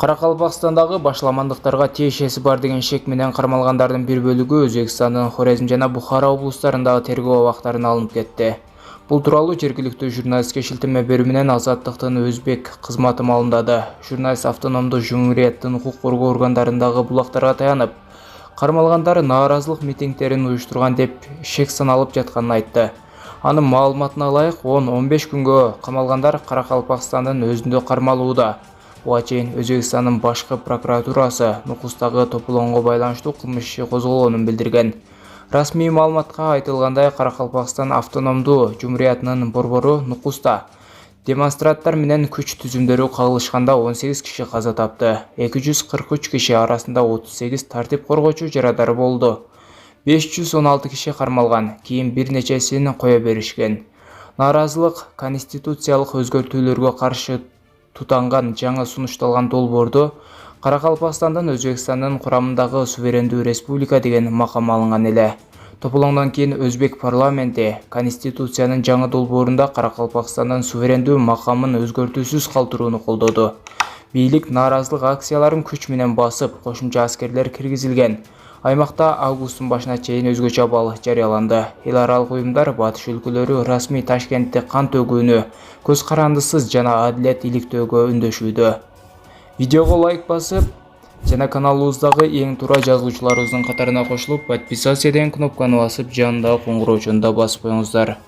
Қарақалпақстандагы башламандыктарга тиешеси бар деген шек менен кармалгандардын бир бөлүгү Өзбекстандын Хорезм жана Бухара облустарындагы тергөө абактарына алынып кетти. Бул тууралуу жергиликтүү журналистке шилтеме берүү менен Азаттыктын өзбек кызматы маалымдады. Журналист автономдуу жумурияттын укук коргоо органдарындагы булактарга таянып, кармалгандар нааразылык митингдерин уюштурган деп шек саналып жатканын айтты. Анын маалыматына ылайык 10-15 күнгө камалгандар Каракалпакстандын өзүндө кармалууда. Буга чейин Өзбекстандын башкы прокуратурасы Нукустагы тополоңго байланыштуу кылмыш иши козголгонун билдирген. Расмий маалыматка айтылгандай, Каракалпакстан автономдуу жумуриятынын борбору Нукуста демонстранттар менен күч түзүмдөрү кагылышканда 18 киши каза тапты. 243 киши арасында 38 тартип коргоочу жарадар болду. 516 киши кармалган, кийин бир нечесин кое беришкен. Нааразылык конституциялык өзгөртүүлөргө каршы тутанган жаңы сунушталган долбоордо Каракалпакстандын Өзбекстандын курамындагы суверендүү республика деген макам алынган эле. Тополоңдон кийин Өзбек парламенти Конституциянын жаңы долбоорунда Каракалпакстандын суверендүү макамын өзгөртүүсүз калтырууну колдоду. Бийлик нааразылык акцияларын күч менен басып, кошумча аскерлер киргизилген. Аймакта августтун башына чейин өзгөчө абал жарыяланды. Эл аралык уюмдар батыш өлкөлөрү расмий Ташкентте кан төгүүнү, көз карандысыз жана адилет иликтөөгө үндөшүүдө. Видеого лайк басып жана каналыбыздагы эң туура жазуучуларыбыздын катарына кошулуп, подписаться деген кнопканы басып, жанындагы коңгуроочуну да басып коюңуздар.